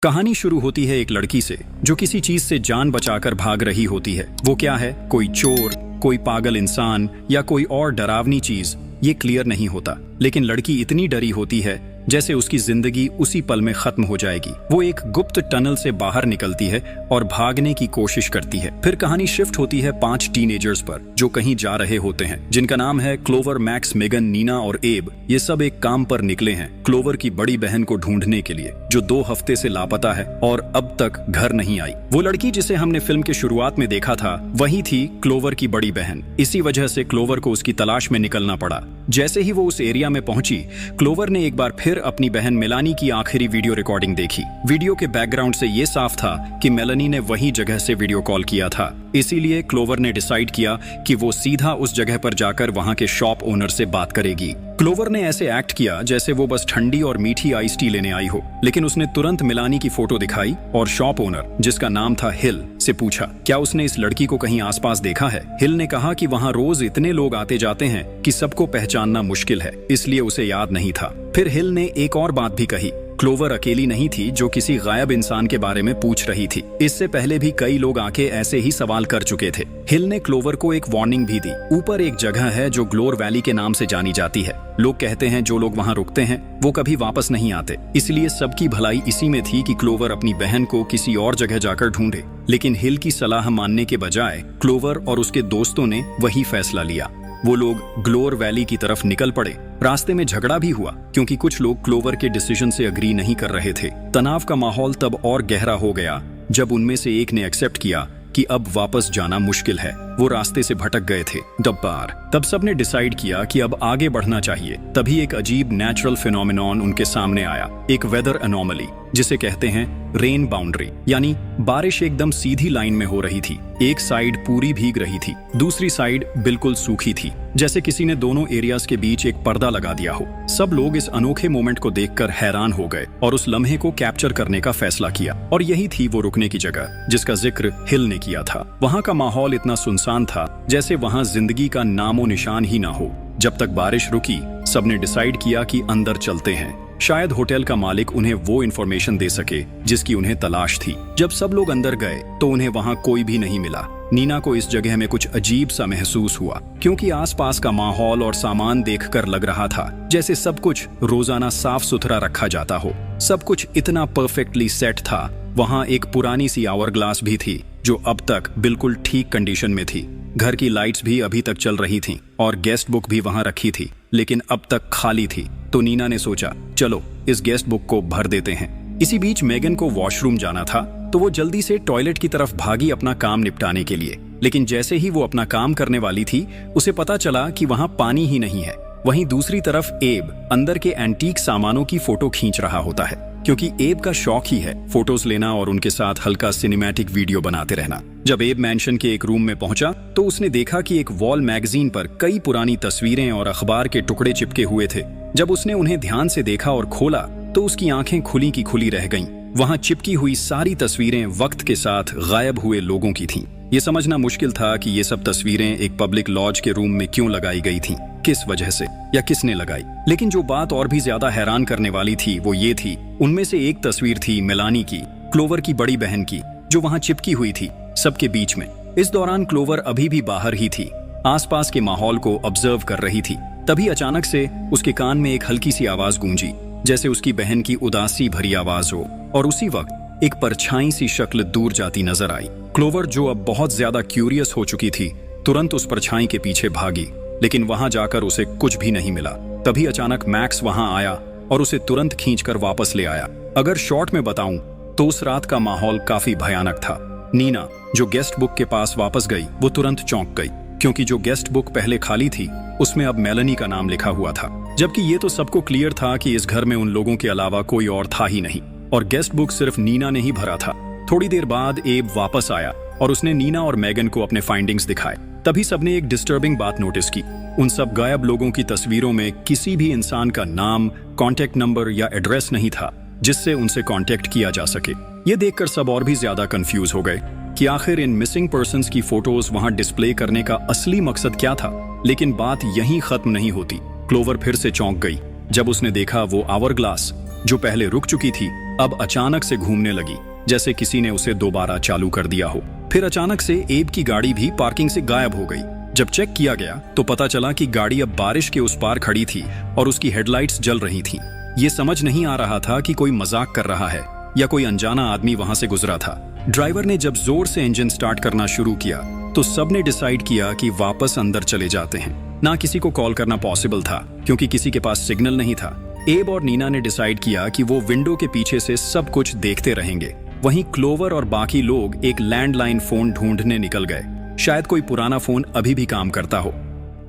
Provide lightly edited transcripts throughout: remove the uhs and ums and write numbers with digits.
कहानी शुरू होती है एक लड़की से जो किसी चीज से जान बचाकर भाग रही होती है। वो क्या है? कोई चोर, कोई पागल इंसान या कोई और डरावनी चीज, ये क्लियर नहीं होता। लेकिन लड़की इतनी डरी होती है जैसे उसकी जिंदगी उसी पल में खत्म हो जाएगी। वो एक गुप्त टनल से बाहर निकलती है और भागने की कोशिश करती है। फिर कहानी शिफ्ट होती है 5 टीनेजर्स पर जो कहीं जा रहे होते हैं, जिनका नाम है क्लोवर, मैक्स, मेगन, नीना और एब। ये सब एक काम पर निकले हैं क्लोवर की बड़ी बहन को ढूंढने के लिए, जो 2 हफ्ते से लापता है और अब तक घर नहीं आई। वो लड़की जिसे हमने फिल्म के शुरुआत में देखा था, वही थी क्लोवर की बड़ी बहन। इसी वजह से क्लोवर को उसकी तलाश में निकलना पड़ा। जैसे ही वो उस एरिया में पहुंची, क्लोवर ने एक बार फिर अपनी बहन मेलानी की आखिरी वीडियो रिकॉर्डिंग देखी। वीडियो के बैकग्राउंड से ये साफ था कि मेलानी ने वही जगह से वीडियो कॉल किया था। इसीलिए क्लोवर ने डिसाइड किया कि वो सीधा उस जगह पर जाकर वहां के शॉप ओनर से बात करेगी। क्लोवर ने ऐसे एक्ट किया जैसे वो बस ठंडी और मीठी आइस टी लेने आई हो, लेकिन उसने तुरंत मेलानी की फोटो दिखाई और शॉप ओनर, जिसका नाम था हिल, से पूछा क्या उसने इस लड़की को कहीं आसपास देखा है। हिल ने कहा कि वहां रोज इतने लोग आते जाते हैं कि सबको पहचानना मुश्किल है, इसलिए उसे याद नहीं था। फिर हिल ने एक और बात भी कही, क्लोवर अकेली नहीं थी जो किसी गायब इंसान के बारे में पूछ रही थी। इससे पहले भी कई लोग आके ऐसे ही सवाल कर चुके थे। हिल ने क्लोवर को एक वार्निंग भी दी। ऊपर एक जगह है जो ग्लोर वैली के नाम से जानी जाती है। लोग कहते हैं जो लोग वहां रुकते हैं वो कभी वापस नहीं आते, इसलिए सबकी भलाई इसी में थी कि क्लोवर अपनी बहन को किसी और जगह जाकर ढूंढे। लेकिन हिल की सलाह मानने के बजाय क्लोवर और उसके दोस्तों ने वही फैसला लिया। वो लोग ग्लोर वैली की तरफ निकल पड़े। रास्ते में झगड़ा भी हुआ क्योंकि कुछ लोग क्लोवर के डिसीजन से अग्री नहीं कर रहे थे। तनाव का माहौल तब और गहरा हो गया जब उनमें से एक ने एक्सेप्ट किया कि अब वापस जाना मुश्किल है। वो रास्ते से भटक गए थे डब्बार। तब सबने डिसाइड किया कि अब आगे बढ़ना चाहिए। तभी एक अजीब नेचुरल फिनोमिनॉन उनके सामने आया, एक वेदर एनोमली, जिसे कहते हैं रेन बाउंड्री, यानी बारिश एकदम सीधी लाइन में हो रही थी। एक साइड पूरी भीग रही थी, दूसरी साइड बिल्कुल सूखी थी, जैसे किसी ने दोनों एरियाज के बीच एक पर्दा लगा दिया हो। सब लोग इस अनोखे मोमेंट को देखकर हैरान हो गए और उस लम्हे को कैप्चर करने का फैसला किया। और यही थी वो रुकने की जगह जिसका जिक्र हिल ने किया था। वहां का माहौल इतना सुनसान था जैसे वहां जिंदगी का नामो निशान ही ना हो। जब तक बारिश रुकी, सबने डिसाइड किया कि अंदर चलते हैं। शायद होटल का मालिक उन्हें वो इन्फॉर्मेशन दे सके जिसकी उन्हें तलाश थी। जब सब लोग अंदर गए तो उन्हें वहां कोई भी नहीं मिला। नीना को इस जगह में कुछ अजीब सा महसूस हुआ क्योंकि आसपास का माहौल और सामान देखकर लग रहा था जैसे सब कुछ रोजाना साफ सुथरा रखा जाता हो। सब कुछ इतना परफेक्टली सेट था। वहां एक पुरानी सी आवर ग्लास भी थी जो अब तक बिल्कुल ठीक कंडीशन में थी। घर की लाइट्स भी अभी तक चल रही थीं और गेस्ट बुक भी वहां रखी थी, लेकिन अब तक खाली थी। तो नीना ने सोचा, चलो इस गेस्ट बुक को भर देते हैं। इसी बीच मेगन को वॉशरूम जाना था तो वो जल्दी से टॉयलेट की तरफ भागी अपना काम निपटाने के लिए। लेकिन जैसे ही वो अपना काम करने वाली थी, उसे पता चला कि वहां पानी ही नहीं है। वहीं दूसरी तरफ एब अंदर के एंटीक सामानों की फोटो खींच रहा होता है, क्योंकि एब का शौक ही है फोटोज लेना और उनके साथ हल्का सिनेमैटिक वीडियो बनाते रहना। जब एब मैंशन के एक रूम में पहुंचा तो उसने देखा कि एक वॉल मैगजीन पर कई पुरानी तस्वीरें और अखबार के टुकड़े चिपके हुए थे। जब उसने उन्हें ध्यान से देखा और खोला तो उसकी आंखें खुली की खुली रह गईं। वहां चिपकी हुई सारी तस्वीरें वक्त के साथ गायब हुए लोगों की थीं। ये समझना मुश्किल था कि ये सब तस्वीरें एक पब्लिक लॉज के रूम में क्यों लगाई गई थीं, किस वजह से या किसने लगाई। लेकिन जो बात और भी ज्यादा हैरान करने वाली थी वो ये थी, उनमें से एक तस्वीर थी मेलानी की, क्लोवर की बड़ी बहन की, जो वहां चिपकी हुई थी सबके बीच में। इस दौरान क्लोवर अभी भी बाहर ही थी, आसपास के माहौल को ऑब्जर्व कर रही थी। तभी अचानक से उसके कान में एक हल्की सी आवाज गूंजी, जैसे उसकी बहन की उदासी भरी आवाज हो। और उसी वक्त एक परछाई सी शक्ल दूर जाती नजर आई। क्लोवर, जो अब बहुत ज्यादा क्यूरियस हो चुकी थी, तुरंत उस परछाई के पीछे भागी, लेकिन वहां जाकर उसे कुछ भी नहीं मिला। तभी अचानक मैक्स वहां आया और उसे तुरंत खींचकर वापस ले आया। अगर शॉर्ट में बताऊं तो उस रात का माहौल काफी भयानक था। नीना, जो गेस्ट बुक के पास वापस गई, वो तुरंत चौंक गई क्योंकि जो गेस्ट बुक पहले खाली थी उसमें अब मेलानी का नाम लिखा हुआ था, जबकि ये तो सबको क्लियर था कि इस घर में उन लोगों के अलावा कोई और था ही नहीं और गेस्ट बुक सिर्फ नीना ने ही भरा था। थोड़ी देर बाद एब वापस आया और उसने नीना और मेगन को अपने फाइंडिंग्स दिखाए। तभी सबने एक डिस्टर्बिंग बात नोटिस की। उन सब गायब लोगों की तस्वीरों में किसी भी इंसान का नाम, कॉन्टेक्ट नंबर या एड्रेस नहीं था जिससे उनसे कॉन्टेक्ट किया जा सके। ये देखकर सब और भी ज्यादा कंफ्यूज हो गए कि आखिर इन मिसिंग पर्सन्स की फोटोज वहां डिस्प्ले करने का असली मकसद क्या था। लेकिन बात यहीं खत्म नहीं होती। क्लोवर फिर से चौंक गई जब उसने देखा वो आवर ग्लास जो पहले रुक चुकी थी अब अचानक से घूमने लगी, जैसे किसी ने उसे दोबारा चालू कर दिया हो। फिर अचानक से एब की गाड़ी भी पार्किंग से गायब हो गई। जब चेक किया गया तो पता चला कि गाड़ी अब बारिश के उस पार खड़ी थी और उसकी हेडलाइट्स जल रही थीं। ये समझ नहीं आ रहा था कि कोई मजाक कर रहा है या कोई अनजाना आदमी वहां से गुजरा था। ड्राइवर ने जब जोर से इंजन स्टार्ट करना शुरू किया तो सबने डिसाइड किया कि वापस अंदर चले जाते हैं। ना किसी को कॉल करना पॉसिबल था क्योंकि किसी के पास सिग्नल नहीं था। एब और नीना ने डिसाइड किया कि वो विंडो के पीछे से सब कुछ देखते रहेंगे। वहीं क्लोवर और बाकी लोग एक लैंडलाइन फोन ढूंढने निकल गए, शायद कोई पुराना फोन अभी भी काम करता हो।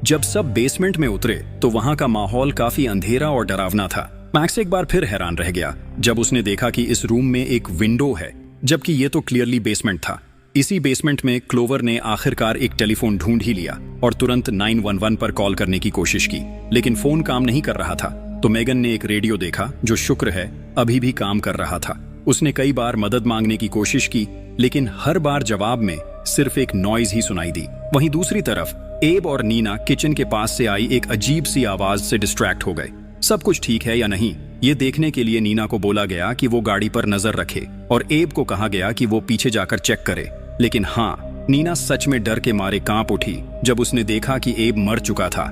जब सब बेसमेंट में उतरे तो वहां का माहौल काफी अंधेरा और डरावना था। मैक्स एक बार फिर हैरान रह गया जब उसने देखा कि इस रूम में एक विंडो है, जबकि ये तो क्लियरली बेसमेंट था। इसी बेसमेंट में क्लोवर ने आखिरकार एक टेलीफोन ढूंढ ही लिया और तुरंत 911 पर कॉल करने की कोशिश की, लेकिन फोन काम नहीं कर रहा था। तो मेगन ने एक रेडियो देखा जो शुक्र है अभी भी काम कर रहा था। उसने कई बार मदद मांगने की कोशिश की, लेकिन हर बार जवाब में सिर्फ एक नॉइज ही सुनाई दी। वहीं दूसरी तरफ एब और नीना किचन के पास से आई एक अजीब सी आवाज से डिस्ट्रैक्ट हो गए। सब कुछ ठीक है या नहीं ये देखने के लिए नीना को बोला गया कि वो गाड़ी पर नजर रखे और एब को कहा गया कि वो पीछे जाकर चेक करे। लेकिन हाँ, नीना सच में डर के मारे कांप उठी जब उसने देखा कि एब मर चुका था।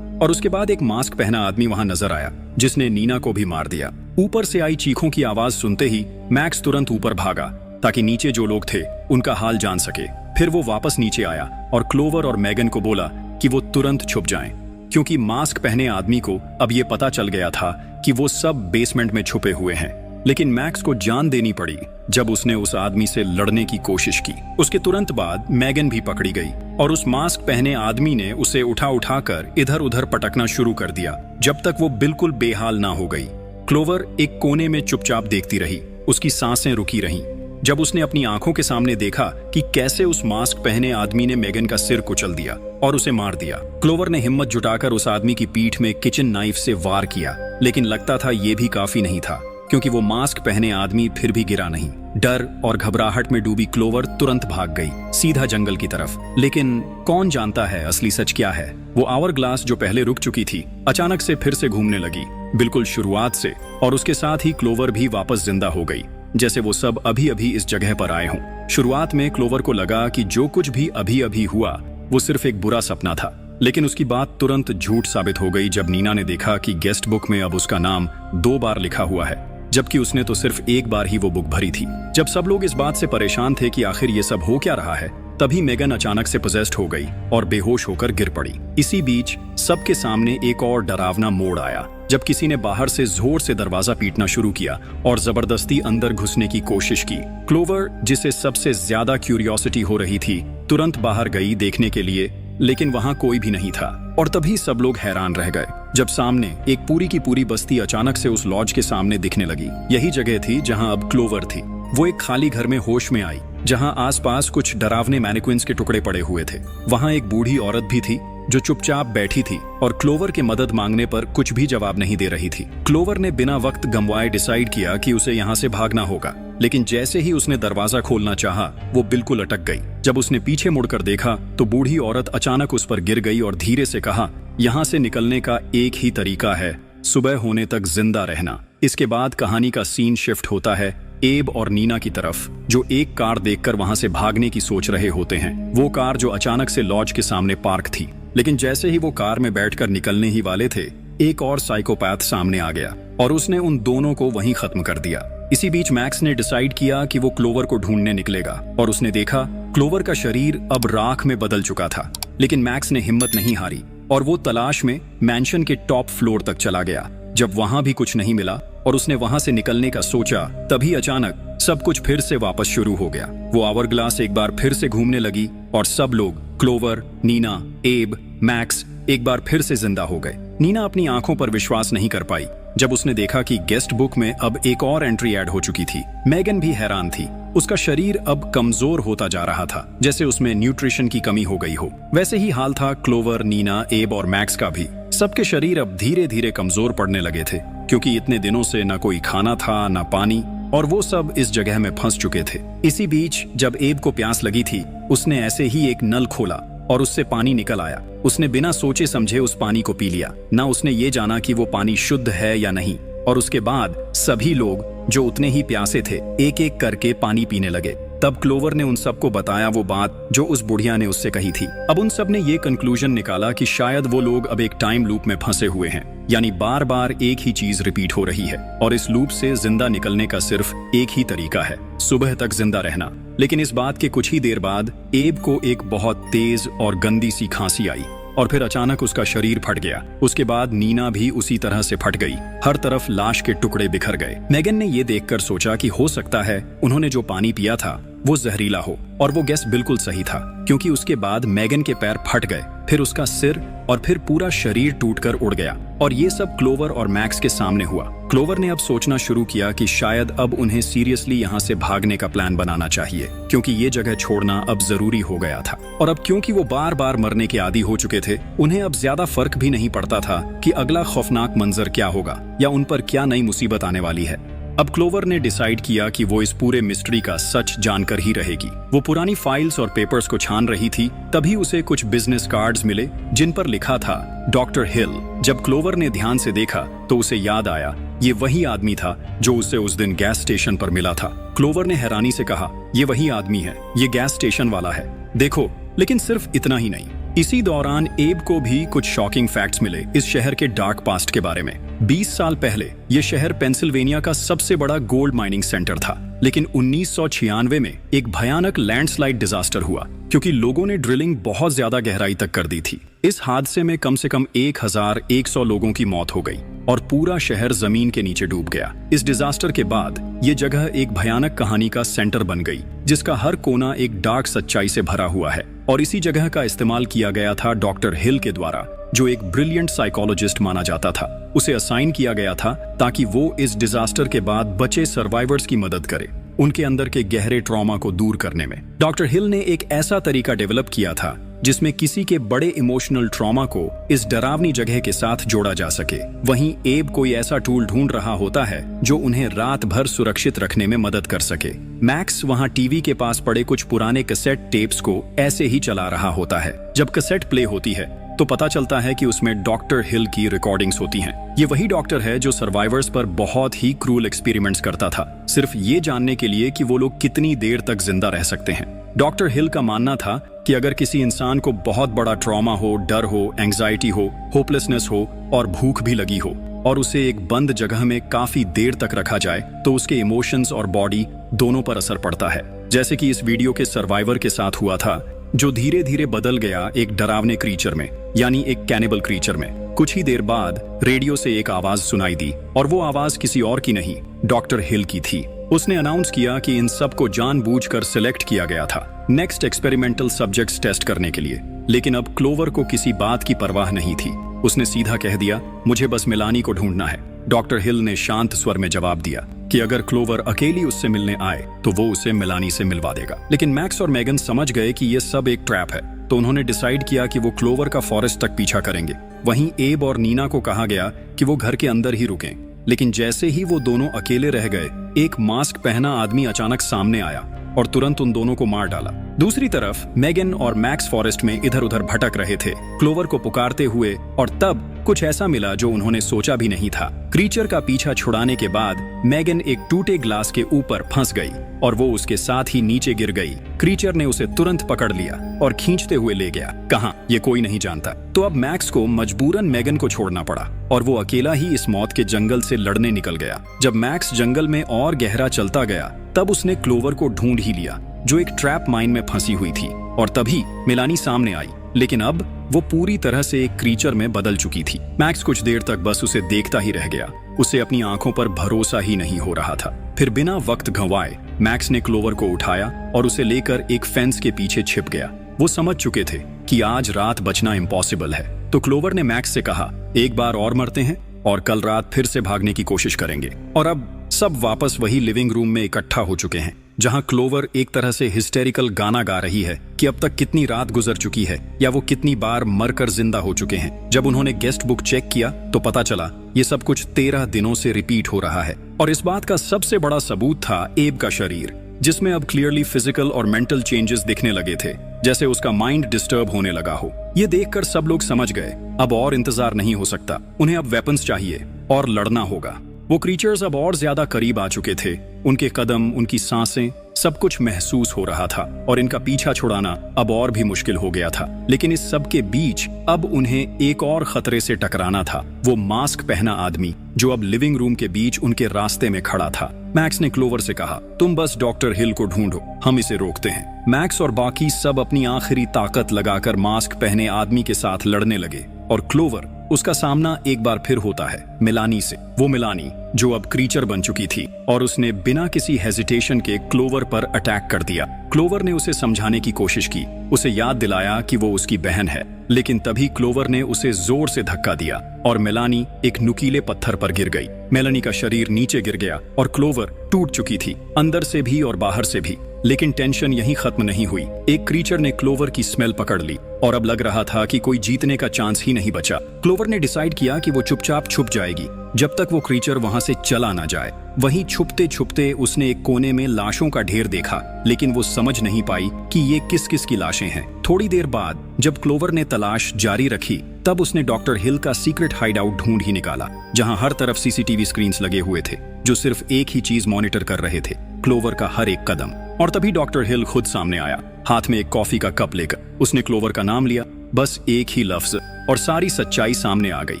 और उसके बाद एक मास्क पहना आदमी वहां नजर आया जिसने नीना को भी मार दिया। ऊपर से आई चीखों की आवाज सुनते ही मैक्स तुरंत ऊपर भागा ताकि नीचे जो लोग थे उनका हाल जान सके। फिर वो वापस नीचे आया और क्लोवर और मेगन को बोला कि वो तुरंत छुप जाएं, क्योंकि मास्क पहने आदमी को अब ये पता चल गया था कि वो सब बेसमेंट में छुपे हुए हैं। लेकिन मैक्स को जान देनी पड़ी जब उसने उस आदमी से लड़ने की कोशिश की। उसके तुरंत बाद मेगन भी पकड़ी गई और उस मास्क पहने आदमी ने उसे उठा कर इधर उधर पटकना शुरू कर दिया जब तक वो बिल्कुल बेहाल ना हो गई। क्लोवर एक कोने में चुपचाप देखती रही, उसकी सांसें रुकी रहीं। जब उसने अपनी आंखों के सामने देखा कि कैसे उस मास्क पहने आदमी ने मेगन का सिर कुचल दिया और उसे मार दिया, क्लोवर ने हिम्मत जुटाकर उस आदमी की पीठ में किचन नाइफ से वार किया। लेकिन लगता था ये भी काफी नहीं था, क्योंकि वो मास्क पहने आदमी फिर भी गिरा नहीं। डर और घबराहट में डूबी क्लोवर तुरंत भाग गई, सीधा जंगल की तरफ। लेकिन कौन जानता है असली सच क्या है। वो आवर ग्लास जो पहले रुक चुकी थी अचानक से फिर से घूमने लगी, बिल्कुल शुरुआत से, और उसके साथ ही क्लोवर भी वापस जिंदा हो गई, जैसे वो सब अभी अभी इस जगह पर आए हों। शुरुआत में क्लोवर को लगा कि जो कुछ भी अभी अभी हुआ वो सिर्फ एक बुरा सपना था, लेकिन उसकी बात तुरंत झूठ साबित हो गई जब नीना ने देखा कि गेस्ट बुक में अब उसका नाम 2 बार लिखा हुआ है, जबकि उसने तो सिर्फ एक बार ही वो बुक भरी थी। जब सब लोग इस बात से परेशान थे कि आखिर ये सब हो क्या रहा है, तभी मेगन अचानक से पोजेस्ड हो गई और बेहोश होकर गिर पड़ी। इसी बीच सबके सामने एक और डरावना मोड़ आया जब किसी ने बाहर से जोर से दरवाजा पीटना शुरू किया और जबरदस्ती अंदर घुसने की कोशिश की। क्लोवर, जिसे सबसे ज्यादा क्यूरियोसिटी हो रही थी, तुरंत बाहर गई देखने के लिए, लेकिन वहां कोई भी नहीं था। और तभी सब लोग हैरान रह गए जब सामने एक पूरी की पूरी बस्ती अचानक से उस लॉज के सामने दिखने लगी। यही जगह थी जहां अब क्लोवर थी। वो एक खाली घर में होश में आई जहां आसपास कुछ डरावने मैनिक्विन्स के टुकड़े पड़े हुए थे। वहां एक बूढ़ी औरत भी थी जो चुपचाप बैठी थी और क्लोवर के मदद मांगने पर कुछ भी जवाब नहीं दे रही थी। क्लोवर ने बिना वक्त गंवाए डिसाइड किया कि उसे यहाँ से भागना होगा, लेकिन जैसे ही उसने दरवाजा खोलना चाहा, वो बिल्कुल अटक गई। जब उसने पीछे मुड़कर देखा तो बूढ़ी औरत अचानक उस पर गिर गई और धीरे से कहा, यहाँ से निकलने का एक ही तरीका है, सुबह होने तक जिंदा रहना। इसके बाद कहानी का सीन शिफ्ट होता है एब और नीना की तरफ, जो एक कार देखकर वहां से भागने की सोच रहे होते हैं। वो कार जो अचानक से लॉज के सामने पार्क थी, लेकिन जैसे ही वो कार में बैठकर निकलने ही वाले थे, एक और साइकोपैथ सामने आ गया और उसने उन दोनों को वहीं खत्म कर दिया। इसी बीच मैक्स ने डिसाइड किया कि वो क्लोवर को ढूंढने निकलेगा और उसने देखा क्लोवर का शरीर अब राख में बदल चुका था। लेकिन मैक्स ने हिम्मत नहीं हारी और वो तलाश में मैंशन के टॉप फ्लोर तक चला गया। जब वहां भी कुछ नहीं मिला और उसने वहां से निकलने का सोचा, तभी अचानक सब कुछ फिर से वापस शुरू हो गया। वो आवर ग्लास एक बार फिर से घूमने लगी और सब लोग, क्लोवर, नीना, एब, मैक्स, एक बार फिर से जिंदा हो गए। नीना अपनी आंखों पर विश्वास नहीं कर पाई जब उसने देखा कि गेस्ट बुक में अब एक और एंट्री ऐड हो चुकी थी। मेगन भी हैरान थी। उसका शरीर अब कमजोर होता जा रहा था, जैसे उसमें न्यूट्रिशन की कमी हो गई हो। वैसे ही हाल था क्लोवर, नीना, एब और मैक्स का भी। सबके शरीर अब धीरे धीरे कमजोर पड़ने लगे थे, क्योंकि इतने दिनों से न कोई खाना था न पानी, और वो सब इस जगह में फंस चुके थे। इसी बीच जब एब को प्यास लगी थी, उसने ऐसे ही एक नल खोला और उससे पानी निकल आया। उसने बिना सोचे समझे उस पानी को पी लिया। ना उसने ये जाना कि वो पानी शुद्ध है या नहीं, और उसके बाद सभी लोग जो उतने ही प्यासे थे एक एक करके पानी पीने लगे। तब क्लोवर ने उन सबको बताया वो बात जो उस बुढ़िया ने उससे कही थी। अब उन सब ने ये कंक्लूजन निकाला कि शायद वो लोग अब एक टाइम लूप में फंसे हुए हैं, यानी बार बार एक ही चीज रिपीट हो रही है और इस लूप से जिंदा निकलने का सिर्फ एक ही तरीका है, सुबह तक जिंदा रहना। लेकिन इस बात के कुछ ही देर बाद एब को एक बहुत तेज और गंदी सी खांसी आई और फिर अचानक उसका शरीर फट गया। उसके बाद नीना भी उसी तरह से फट गई। हर तरफ लाश के टुकड़े बिखर गए। मेगन ने ये देखकर सोचा कि हो सकता है उन्होंने जो पानी पिया था वो जहरीला हो, और वो गेस बिल्कुल सही था, क्योंकि उसके बाद मेगन के पैर फट गए, फिर उसका सिर और फिर पूरा शरीर टूटकर उड़ गया। और ये सब क्लोवर और मैक्स के सामने हुआ। क्लोवर ने अब सोचना शुरू किया कि शायद अब उन्हें सीरियसली यहाँ से भागने का प्लान बनाना चाहिए, क्योंकि ये जगह छोड़ना अब जरूरी हो गया था। और अब क्योंकि वो बार बार मरने के आदी हो चुके थे, उन्हें अब ज्यादा फर्क भी नहीं पड़ता था कि अगला खौफनाक मंजर क्या होगा या उन पर क्या नई मुसीबत आने वाली है। अब क्लोवर ने डिसाइड किया कि वो इस पूरे मिस्ट्री का सच जानकर ही रहेगी। वो पुरानी फाइल्स और पेपर्स को छान रही थी, तभी उसे कुछ बिजनेस कार्ड्स मिले जिन पर लिखा था डॉक्टर हिल। जब क्लोवर ने ध्यान से देखा तो उसे याद आया ये वही आदमी था जो उसे उस दिन गैस स्टेशन पर मिला था। क्लोवर ने हैरानी से कहा, ये वही आदमी है, ये गैस स्टेशन वाला है, देखो। लेकिन सिर्फ इतना ही नहीं, इसी दौरान एब को भी कुछ शॉकिंग फैक्ट्स मिले इस शहर के डार्क पास्ट के बारे में। 20 साल पहले ये शहर पेंसिल्वेनिया का सबसे बड़ा गोल्ड माइनिंग सेंटर था, लेकिन 1996 में एक भयानक लैंडस्लाइड डिजास्टर हुआ, क्योंकि लोगों ने ड्रिलिंग बहुत ज्यादा गहराई तक कर दी थी। इस हादसे में कम से कम 1100 लोगों की मौत हो गई और पूरा शहर जमीन के नीचे डूब गया। इस डिजास्टर के बाद ये जगह एक भयानक कहानी का सेंटर बन गई, जिसका हर कोना एक डार्क सच्चाई से भरा हुआ है। और इसी जगह का इस्तेमाल किया गया था डॉक्टर हिल के द्वारा, जो एक ब्रिलियंट साइकोलॉजिस्ट माना जाता था। उसे असाइन किया गया था ताकि वो इस डिजास्टर के बाद बचे सर्वाइवर्स की मदद करे, उनके अंदर के गहरे ट्रॉमा को दूर करने में। डॉक्टर हिल ने एक ऐसा तरीका डेवलप किया था जिसमें किसी के बड़े इमोशनल ट्रॉमा को इस डरावनी जगह के साथ जोड़ा जा सके। वहीं एब कोई ऐसा टूल ढूंढ रहा होता है जो उन्हें रात भर सुरक्षित रखने में मदद कर सके। मैक्स वहां टीवी के पास पड़े कुछ पुराने कैसेट टेप्स को ऐसे ही चला रहा होता है। जब कैसेट प्ले होती है तो पता चलता है कि उसमें डॉक्टर हिल की रिकॉर्डिंग्स होती हैं। ये वही डॉक्टर है जो सर्वाइवर्स पर बहुत ही क्रूल एक्सपेरिमेंट्स करता था, सिर्फ ये जानने के लिए कि वो लोग कितनी देर तक जिंदा रह सकते हैं। डॉक्टर हिल का मानना था कि अगर किसी इंसान को बहुत बड़ा ट्रॉमा हो, डर हो, एंग्जाइटी हो, होपलेसनेस हो और भूख भी लगी हो, और उसे एक बंद जगह में काफी देर तक रखा जाए, तो उसके इमोशंस और बॉडी दोनों पर असर पड़ता है। जैसे कि इस वीडियो के सर्वाइवर के साथ हुआ था, जो धीरे धीरे बदल गया एक डरावने क्रीचर में, यानी एक कैनिबल क्रीचर में। कुछ ही देर बाद रेडियो से एक आवाज सुनाई दी, और वो आवाज किसी और की नहीं, डॉक्टर हिल की थी। उसने अनाउंस किया कि इन सबको जानबूझकर सिलेक्ट किया गया था नेक्स्ट एक्सपेरिमेंटल सब्जेक्ट्स टेस्ट करने के लिए। लेकिन अब क्लोवर को किसी बात की परवाह नहीं थी। उसने सीधा कह दिया, मुझे बस मेलानी को ढूंढना है। डॉक्टर हिल ने शांत स्वर में जवाब दिया कि अगर क्लोवर अकेली उससे मिलने आए तो वो उसे मेलानी से मिलवा देगा। लेकिन मैक्स और मेगन समझ गए कि ये सब एक ट्रैप है, तो उन्होंने डिसाइड किया कि वो क्लोवर का फॉरेस्ट तक पीछा करेंगे। वहीं एब और नीना को कहा गया कि वो घर के अंदर ही रुकें। लेकिन जैसे ही वो दोनों अकेले रह गए, एक मास्क पहना आदमी अचानक सामने आया और तुरंत उन दोनों को मार डाला। दूसरी तरफ मेगन और मैक्स फॉरेस्ट में इधर उधर भटक रहे थे, क्लोवर को पुकारते हुए, और तब कुछ ऐसा मिला जो उन्होंने सोचा भी नहीं था। क्रीचर का पीछा छुड़ाने के बाद मेगन एक टूटे ग्लास के ऊपर फंस गई और वो उसके साथ ही नीचे गिर गई। क्रीचर ने उसे तुरंत पकड़ लिया और खींचते हुए ले गया। कहां, ये कोई नहीं जानता। तो अब मैक्स को मजबूरन मेगन को छोड़ना पड़ा और वो अकेला ही इस मौत के जंगल से लड़ने निकल गया। जब मैक्स जंगल में और गहरा चलता गया, तब उसने क्लोवर को ढूंढ ही लिया, जो एक ट्रैप माइन में फंसी हुई थी। और तभी मेलानी सामने आई, लेकिन अब वो पूरी तरह से एक क्रीचर में बदल चुकी थी। मैक्स कुछ देर तक बस उसे देखता ही रह गया। उसे अपनी आंखों पर भरोसा ही नहीं हो रहा था। फिर बिना वक्त गंवाए मैक्स ने क्लोवर को उठाया और उसे लेकर एक फेंस के पीछे छिप गया। वो समझ चुके थे कि आज रात बचना इम्पॉसिबल है। तो क्लोवर ने मैक्स से कहा, एक बार और मरते हैं और कल रात फिर से भागने की कोशिश करेंगे। और अब सब वापस वही लिविंग रूम में इकट्ठा हो चुके हैं, जहां क्लोवर एक तरह से हिस्टेरिकल गाना गा रही है कि अब तक कितनी रात गुजर चुकी है या वो कितनी बार मरकर जिंदा हो चुके हैं। जब उन्होंने गेस्ट बुक चेक किया तो पता चला ये सब कुछ 13 दिनों से रिपीट हो रहा है। और इस बात का सबसे बड़ा सबूत था एब का शरीर, जिसमें अब क्लियरली फिजिकल और मेंटल चेंजेस दिखने लगे थे, जैसे उसका माइंड डिस्टर्ब होने लगा हो। ये देखकर सब लोग समझ गए अब और इंतजार नहीं हो सकता, उन्हें अब वेपन्स चाहिए और लड़ना होगा। वो क्रीचर्स अब और ज्यादा करीब आ चुके थे। उनके कदम, उनकी सांसें, सब कुछ महसूस हो रहा था और इनका पीछा छुड़ाना अब और भी मुश्किल हो गया था। लेकिन इस सब के बीच अब उन्हें एक और खतरे से टकराना था। वो मास्क पहना आदमी जो अब लिविंग रूम के बीच उनके रास्ते में खड़ा था। मैक्स ने क्लोवर से कहा, तुम बस डॉक्टर हिल को ढूंढो, हम इसे रोकते हैं। मैक्स और बाकी सब अपनी आखिरी ताकत लगाकर मास्क पहने आदमी के साथ लड़ने लगे और क्लोवर, उसका सामना एक बार फिर होता है मेलानी से। वो मेलानी जो अब क्रीचर बन चुकी थी और उसने बिना किसी हेजिटेशन के क्लोवर पर अटैक कर दिया। क्लोवर ने उसे समझाने की कोशिश की, उसे याद दिलाया कि वो उसकी बहन है, लेकिन तभी क्लोवर ने उसे जोर से धक्का दिया और मेलानी एक नुकीले पत्थर पर गिर गई। मेलानी का शरीर नीचे गिर गया और क्लोवर टूट चुकी थी, अंदर से भी और बाहर से भी। लेकिन टेंशन यहीं खत्म नहीं हुई। एक क्रीचर ने क्लोवर की स्मेल पकड़ ली और अब लग रहा था कि कोई जीतने का चांस ही नहीं बचा। क्लोवर ने डिसाइड किया कि वो चुपचाप छुप जाएगी जब तक वो क्रीचर वहां से चला ना जाए। वहीं छुपते छुपते उसने एक कोने में लाशों का ढेर देखा, लेकिन वो समझ नहीं पाई कि ये किस किस की लाशें हैं। थोड़ी देर बाद जब क्लोवर ने तलाश जारी रखी, तब उसने डॉक्टर हिल का सीक्रेट हाइड आउट ढूंढ ही निकाला, जहां हर तरफ सीसीटीवी स्क्रीन्स लगे हुए थे जो सिर्फ एक ही चीज मॉनिटर कर रहे थे, क्लोवर का हर एक कदम। और तभी डॉक्टर हिल खुद सामने आया, हाथ में एक कॉफी का कप लेकर। उसने क्लोवर का नाम लिया, बस एक ही लफ्ज, और सारी सच्चाई सामने आ गई।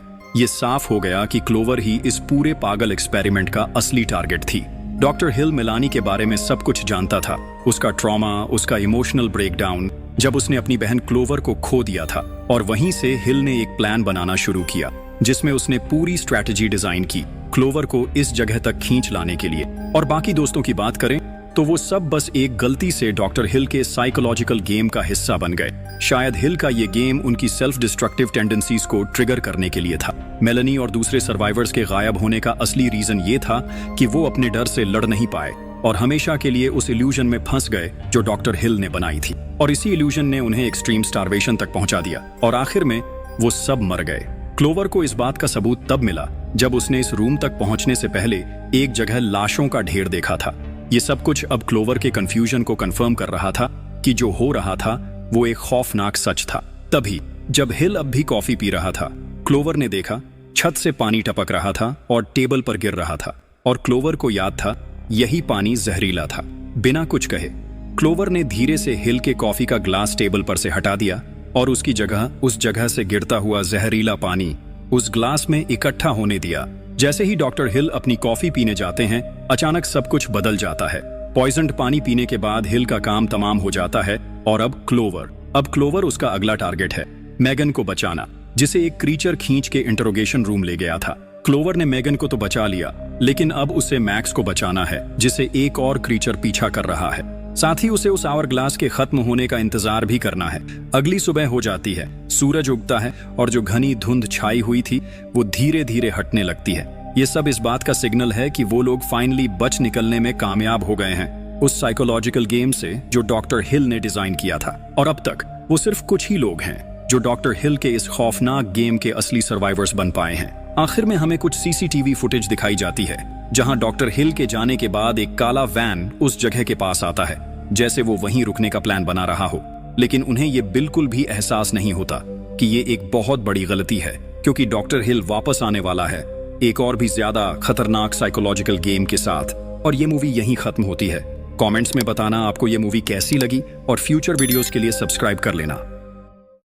ये साफ हो गया कि क्लोवर ही इस पूरे पागल एक्सपेरिमेंट का असली टारगेट थी। डॉक्टर हिल मेलानी के बारे में सब कुछ जानता था, उसका ट्रॉमा, उसका इमोशनल ब्रेकडाउन, जब उसने अपनी बहन क्लोवर को खो दिया था। और वहीं से हिल ने एक प्लान बनाना शुरू किया, जिसमें उसने पूरी स्ट्रैटेजी डिजाइन की क्लोवर को इस जगह तक खींच लाने के लिए। और बाकी दोस्तों की बात करें तो वो सब बस एक गलती से डॉक्टर हिल के साइकोलॉजिकल गेम का हिस्सा बन गए। शायद हिल का ये गेम उनकी सेल्फ डिस्ट्रक्टिव टेंडेंसीज को ट्रिगर करने के लिए था। मेलानी और दूसरे सर्वाइवर्स के गायब होने का असली रीजन ये था कि वो अपने डर से लड़ नहीं पाए और हमेशा के लिए उस इल्यूजन में फंस गए जो डॉक्टर हिल ने बनाई थी। और इसी इल्यूजन ने उन्हें एक्सट्रीम स्टारवेशन तक पहुंचा दिया और आखिर में वो सब मर गए। क्लोवर को इस बात का सबूत तब मिला जब उसने इस रूम तक पहुंचने से पहले एक जगह लाशों का ढेर देखा था। ये सब कुछ अब क्लोवर के कंफ्यूजन को कंफर्म कर रहा था कि जो हो रहा था वो एक खौफनाक सच था। तभी जब हिल अब भी कॉफी पी रहा था, क्लोवर ने देखा छत से पानी टपक रहा था और टेबल पर गिर रहा था। और क्लोवर को याद था यही पानी जहरीला था। बिना कुछ कहे क्लोवर ने धीरे से हिल के कॉफी का ग्लास टेबल पर से हटा दिया और उसकी जगह उस जगह से गिरता हुआ जहरीला पानी उस ग्लास में इकट्ठा होने दिया। जैसे ही डॉक्टर हिल अपनी कॉफी पीने जाते हैं, अचानक सब कुछ बदल जाता है। पॉइजन्ड पानी पीने के बाद हिल का काम तमाम हो जाता है और अब क्लोवर उसका अगला टारगेट है, मेगन को बचाना, जिसे एक क्रीचर खींच के इंटरोगेशन रूम ले गया था। क्लोवर ने मेगन को तो बचा लिया, लेकिन अब उसे मैक्स को बचाना है, जिसे एक और क्रीचर पीछा कर रहा है। साथ ही उसे उस आवर ग्लास के खत्म होने का इंतजार भी करना है। अगली सुबह हो जाती है, सूरज उगता है और जो घनी धुंध छाई हुई थी वो धीरे धीरे हटने लगती है। ये सब इस बात का सिग्नल है कि वो लोग फाइनली बच निकलने में कामयाब हो गए हैं उस साइकोलॉजिकल गेम से जो डॉक्टर हिल ने डिजाइन किया था। और अब तक वो सिर्फ कुछ ही लोग हैं जो डॉक्टर हिल के इस खौफनाक गेम के असली सर्वाइवर्स बन पाए हैं। आखिर में हमें कुछ सीसीटीवी फुटेज दिखाई जाती है जहां डॉक्टर हिल के जाने के बाद एक काला वैन उस जगह के पास आता है, जैसे वो वहीं रुकने का प्लान बना रहा हो। लेकिन उन्हें ये बिल्कुल भी एहसास नहीं होता कि ये एक बहुत बड़ी गलती है, क्योंकि डॉक्टर हिल वापस आने वाला है एक और भी ज्यादा खतरनाक साइकोलॉजिकल गेम के साथ। और ये मूवी यहीं खत्म होती है। कमेंट्स में बताना आपको ये मूवी कैसी लगी और फ्यूचर वीडियोस के लिए सब्सक्राइब कर लेना।